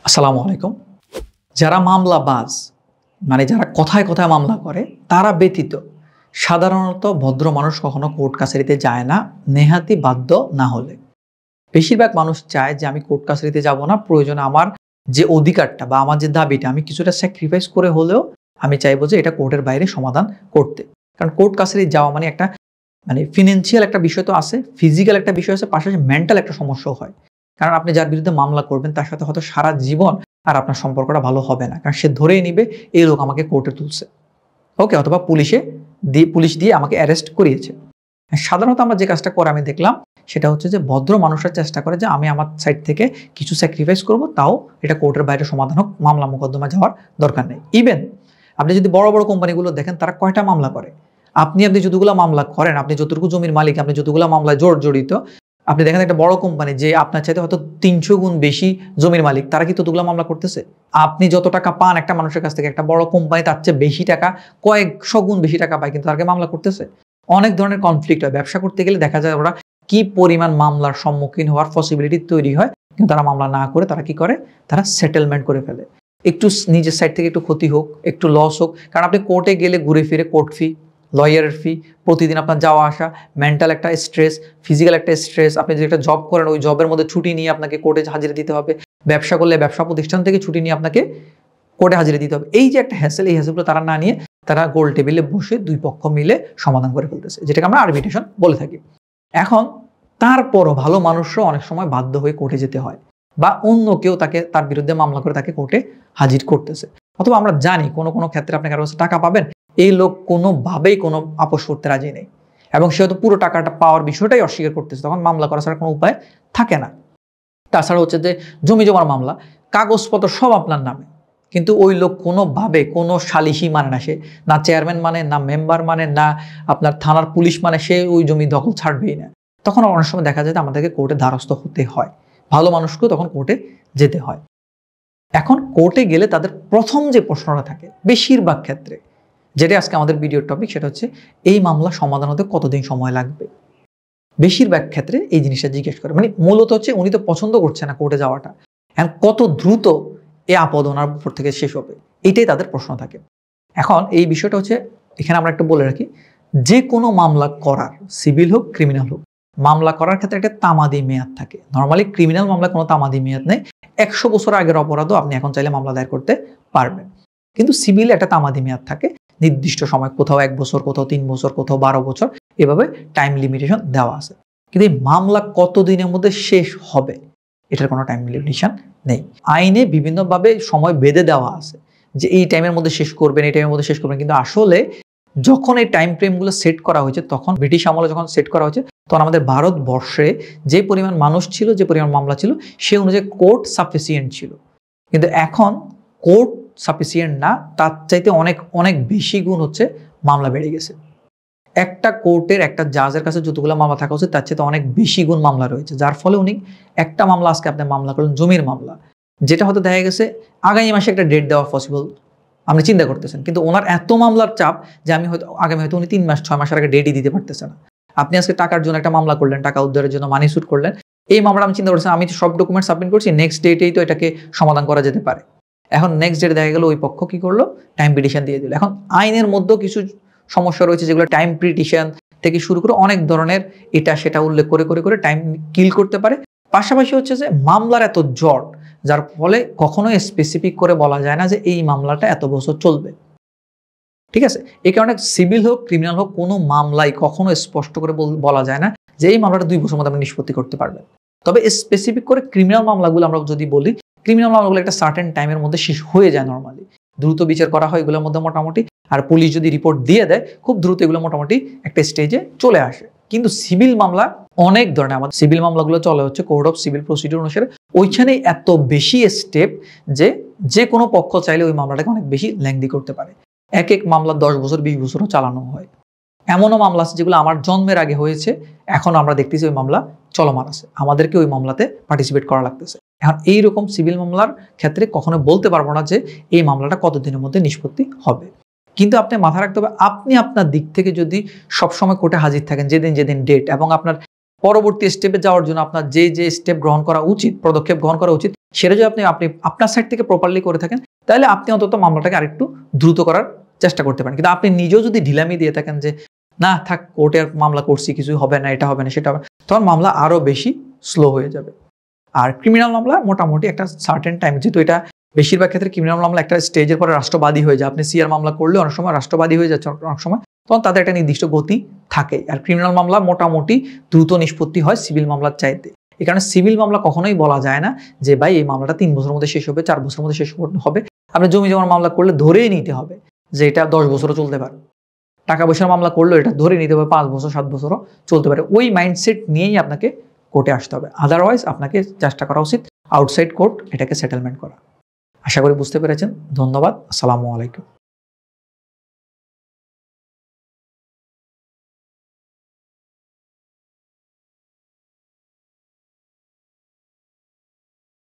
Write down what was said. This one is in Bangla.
আসসালামু আলাইকুম। যারা মামলাবাজ মানে যারা কথায় কথায় মামলা করে তারা ব্যতীত সাধারণত ভদ্র মানুষ কখনো কোর্ট কাছারিতে যায় না, নেহাতি বাধ্য না হলে। বেশিরভাগ মানুষ চায় যে আমি কোর্ট কাছারিতে যাব না, প্রয়োজনে আমার যে অধিকারটা বা আমার যে দাবিটা আমি কিছুটা স্যাক্রিফাইস করে হলেও আমি চাইবো যে এটা কোর্টের বাইরে সমাধান করতে। কারণ কোর্ট কাছারি যাওয়া মানে একটা ফিনান্সিয়াল একটা বিষয় তো আছে, ফিজিক্যাল একটা বিষয় আছে, পাশাপাশি মেন্টাল একটা সমস্যাও হয়। কারণ আপনি যার বিরুদ্ধে মামলা করবেন তার সাথে হয়তো সারা জীবন আর আপনার সম্পর্কটা ভালো হবে না, কারণ সে ধরেই নিবে এই লোক আমাকে কোর্টে তুলছে, ওকে, অথবা পুলিশ দিয়ে আমাকে অ্যারেস্ট করিয়েছে। সাধারণত আমরা যে কাজটা করে আমি দেখলাম সেটা হচ্ছে যে ভদ্র মানুষের চেষ্টা করে যে আমি আমার সাইড থেকে কিছু স্যাক্রিফাইস করব, তাও এটা কোর্টের বাইরে সমাধান হোক, মামলা মোকদ্দমা যাওয়ার দরকার নেই। ইভেন আপনি যদি বড় বড় কোম্পানিগুলো দেখেন তারা কয়টা মামলা করে, আপনি যতগুলো মামলা করেন, আপনি যতটুকু জমির মালিক, আপনি যতগুলো মামলায় জড়িত, আপনি দেখেন একটা বড় কোম্পানি যে আপনার চাইতে হয়তো 300 গুণ বেশি জমির মালিক, তারা কি ততগুলো মামলা করতেছে? আপনি যত টাকা পান একটা মানুষের কাছ থেকে, একটা বড় কোম্পানি তার চেয়ে বেশি টাকা, কয়েকশো গুণ বেশি টাকা পায়, কিন্তু তাকে মামলা করতেছে। অনেক ধরনের কনফ্লিক্ট হয়, ব্যবসা করতে গেলে দেখা যায় ওরা কি পরিমাণ মামলার সম্মুখীন হওয়ার পসিবিলিটি তৈরি হয়, কিন্তু তারা মামলা না করে তারা কি করে, তারা সেটেলমেন্ট করে ফেলে। একটু নিজের সাইড থেকে একটু ক্ষতি হোক, একটু লস হোক, কারণ আপনি কোর্টে গেলে ঘুরে ফিরে কোর্ট ফি, লয়ারের ফি, প্রতিদিন আপনার যাওয়া আসা, মেন্টাল একটা স্ট্রেস, ফিজিক্যাল একটা স্ট্রেস, আপনি যে একটা জব করেন ওই জবের মধ্যে ছুটি নিয়ে আপনাকে কোর্টে হাজিরা দিতে হবে, ব্যবসা করলে ব্যবসা প্রতিষ্ঠান থেকে ছুটি নিয়ে আপনাকে কোর্টে হাজিরা দিতে হবে। এই যে একটা হ্যাসেল, এই হ্যাসেলগুলো তারা না নিয়ে তারা গোল টেবিলে বসে দুই পক্ষ মিলে সমাধান করে ফেলতেছে, যেটাকে আমরা আরবিট্রেশন বলে থাকি। এখন তারপরও ভালো মানুষরাও অনেক সময় বাধ্য হয়ে কোর্টে যেতে হয়, বা অন্য কেউ তার বিরুদ্ধে মামলা করে তাকে কোর্টে হাজির করতেছে। অথবা আমরা জানি কোনো কোনো ক্ষেত্রে আপনি কারো কাছে টাকা পাবেন, এই লোক কোনোভাবেই কোনো আপোষ করতে রাজি নেই এবং সে হয়তো পুরো টাকাটা পাওয়ার বিষয়টাই অস্বীকার করতেছে, তখন মামলা করা ছাড়া কোনো উপায় থাকে না। তাছাড়া হচ্ছে যে জমি জমার মামলা, কাগজপত্র সব আপনার নামে, কিন্তু ওই লোক কোনোভাবে কোনো সালিশি মানে না, সে না চেয়ারম্যান মানে, না মেম্বার মানে, না আপনার থানার পুলিশ মানে, সে ওই জমি দখল ছাড়বেই না। তখন অনেক সময় দেখা যায় যে আমাদেরকে কোর্টে দ্বারস্থ হতে হয়, ভালো মানুষকেও তখন কোর্টে যেতে হয়। এখন কোর্টে গেলে তাদের প্রথম যে প্রশ্নটা থাকে বেশিরভাগ ক্ষেত্রে, যেটা আজকে আমাদের ভিডিওর টপিক, সেটা হচ্ছে এই মামলা সমাধান হতে কতদিন সময় লাগবে। বেশিরভাগ ক্ষেত্রে এই জিনিসটা জিজ্ঞেস করে, মূলত হচ্ছে উনি তো পছন্দ করছে না কোর্টে যাওয়াটা, এখন কত দ্রুত এ আপদ ওনার উপর থেকে শেষ হবে, এটাই তাদের প্রশ্ন থাকে। এখন এই বিষয়টা হচ্ছে এখানে আমরা একটু বলে রাখি, যে কোনো মামলা করার, সিভিল হোক ক্রিমিনাল হোক, মামলা করার ক্ষেত্রে একটা তামাদি মেয়াদ থাকে। নর্মালি ক্রিমিনাল মামলা কোনো তামাদি মেয়াদ নেই, 100 বছর আগের অপরাধও আপনি এখন চাইলে মামলা দায়ের করতে পারবেন, কিন্তু সিভিল একটা তামাদি মেয়াদ থাকে, নির্দিষ্ট সময়, কোথাও 1 বছর, কোথাও 3 বছর, কোথাও 12 বছর, এভাবে টাইম লিমিটেশন দেওয়া আছে। কিন্তু এই মামলা কতদিনের মধ্যে শেষ হবে এটার কোনো টাইম লিমিটেশন নেই। আইনে বিভিন্নভাবে সময় বেঁধে দেওয়া আছে যে এই টাইমের মধ্যে শেষ করবেন, এই টাইমের মধ্যে শেষ করবেন, কিন্তু আসলে যখন এই টাইম ফ্রেমগুলো সেট করা হয়েছে, তখন ব্রিটিশ আমলে যখন সেট করা হয়েছে, তখন আমাদের ভারতবর্ষে যে পরিমাণ মানুষ ছিল, যে পরিমাণ মামলা ছিল, সে অনুযায়ী কোর্ট সাফিসিয়েন্ট ছিল। কিন্তু এখন কোর্ট সাফিসিয়েন্ট না, তার চাইতে অনেক অনেক বেশি গুণ হচ্ছে মামলা বেড়ে গেছে। একটা কোর্টের একটা জাজের কাছে যতগুলো মামলা থাকা উচিত তার চেয়ে অনেক বেশি গুণ মামলা রয়েছে, যার ফলে উনি একটা মামলা, আজকে আপনি মামলা করলেন জমির মামলা, যেটা হয়তো দেখা গেছে আগামী মাসে একটা ডেট দেওয়া পসিবল, আপনি চিন্তা করতেছেন, কিন্তু ওনার এত মামলার চাপ যে আগামী হয়তো উনি 3 মাস 6 মাসের আগে ডেটই দিতে পারতেছে না। আপনি আজকে টাকার জন্য একটা মামলা করলেন, টাকা উদ্ধারের জন্য মানি স্যুট করলেন, এই মামলা আমি চিন্তা করছেন আমি তো সব ডকুমেন্ট সাবমিট করছি, নেক্সট ডেটেই তো এটাকে সমাধান করা যেতে পারে। এখন নেক্সট ডেটে দেখা গেল ওই পক্ষ কি করলো, টাইম পিটিশন দিয়ে দিল। এখন আইনের মধ্যেও কিছু সমস্যা রয়েছে যেগুলো টাইম পিটিশন থেকে শুরু করে অনেক ধরনের এটা সেটা উল্লেখ করে করে করে টাইম কিল করতে পারে। পাশাপাশি হচ্ছে যে মামলার এত জট, যার ফলে কখনোই স্পেসিফিক করে বলা যায় না যে এই মামলাটা এত বছর চলবে। ঠিক আছে, এই কারণে সিভিল হোক ক্রিমিনাল হোক, কোনো মামলাই কখনো স্পষ্ট করে বলা যায় না যে এই মামলাটা 2 বছরের মধ্যে আপনি নিষ্পত্তি করতে পারবেন। তবে স্পেসিফিক করে ক্রিমিনাল মামলাগুলো আমরা যদি বলি, ক্রিমিনাল মামলাগুলো একটা সার্টেন টাইমের মধ্যে শেষ হয়ে যায়, নর্মালি দ্রুত বিচার করা হয় এগুলোর মধ্যে মোটামুটি, আর পুলিশ যদি রিপোর্ট দিয়ে দেয় খুব দ্রুত এগুলো মোটামুটি একটা স্টেজে চলে আসে। কিন্তু সিভিল মামলা অনেক ধরনের, আমাদের সিভিল মামলাগুলো চলে হচ্ছে কোড অফ সিভিল প্রসিডিউর অনুসারে, ওইখানে এত বেশি স্টেপ যে কোনো পক্ষ চাইলে ওই মামলাটাকে অনেক বেশি লেংদি করতে পারে। এক এক মামলা 10 বছর 20 বছরও চালানো হয়। এমনও মামলা আছে যেগুলো আমার জন্মের আগে হয়েছে, এখন আমরা দেখতেছি ওই মামলা চলমান আছে, আমাদেরকে ওই মামলাতে পার্টিসিপেট করা লাগতেছে। এখন এইরকম সিভিল মামলার ক্ষেত্রে কখনো বলতে পারবো না যে এই মামলাটা কতদিনের মধ্যে নিষ্পত্তি হবে, কিন্তু আপনি মাথায় রাখতে হবে, আপনি আপনার দিক থেকে যদি সবসময় কোর্টে হাজির থাকেন যেদিন যেদিন ডেট, এবং আপনার পরবর্তী স্টেপে যাওয়ার জন্য আপনার যে স্টেপ গ্রহণ করা উচিত, পদক্ষেপ গ্রহণ করা উচিত, সেটা যদি আপনি আপনি আপনার সাইড থেকে প্রপারলি করে থাকেন, তাহলে আপনি অন্তত মামলাটাকে আরেকটু দ্রুত করার চেষ্টা করতে পারেন। কিন্তু আপনি নিজেও যদি ঢিলামি দিয়ে থাকেন যে না থাক, কোর্টে মামলা করছি, কিছু হবে না, এটা হবে না, সেটা হবে, তখন মামলা আরও বেশি স্লো হয়ে যাবে। আর ক্রিমিনাল মামলা মোটামুটি একটা সার্টেন টাইম, যেহেতু এটা বেশিরভাগ ক্ষেত্রে ক্রিমিনাল মামলা একটা স্টেজের পরে রাষ্ট্রবাদী হয়ে যায়, আপনি সিআর মামলা করলে অনেক সময় রাষ্ট্রবাদী হয়ে যাচ্ছে অনেক সময়, তখন তাদের একটা নির্দিষ্ট গতি থাকে। আর ক্রিমিনাল মামলা মোটামুটি দ্রুত নিষ্পত্তি হয় সিভিল মামলার চাইতে। এই কারণে সিভিল মামলা কখনোই বলা যায় না যে ভাই এই মামলাটা 3 বছরের মধ্যে শেষ হবে, 4 বছরের মধ্যে শেষ হবে। আপনি জমি জমার মামলা করলে ধরেই নিতে হবে যে এটা 10 বছরও চলতে পারে। টাকা পয়সার মামলা করলেও এটা ধরে নিতে হবে 5 বছর 7 বছরও চলতে পারে। ওই মাইন্ডসেট নিয়েই আপনাকে কোর্টে আসতে হবে। আদারওয়াইজ আপনাকে চেষ্টা করা উচিত আউটসাইড কোর্ট এটাকে সেটেলমেন্ট করা। আশা করি বুঝতে পেরেছেন। ধন্যবাদ। আসসালামু আলাইকুম।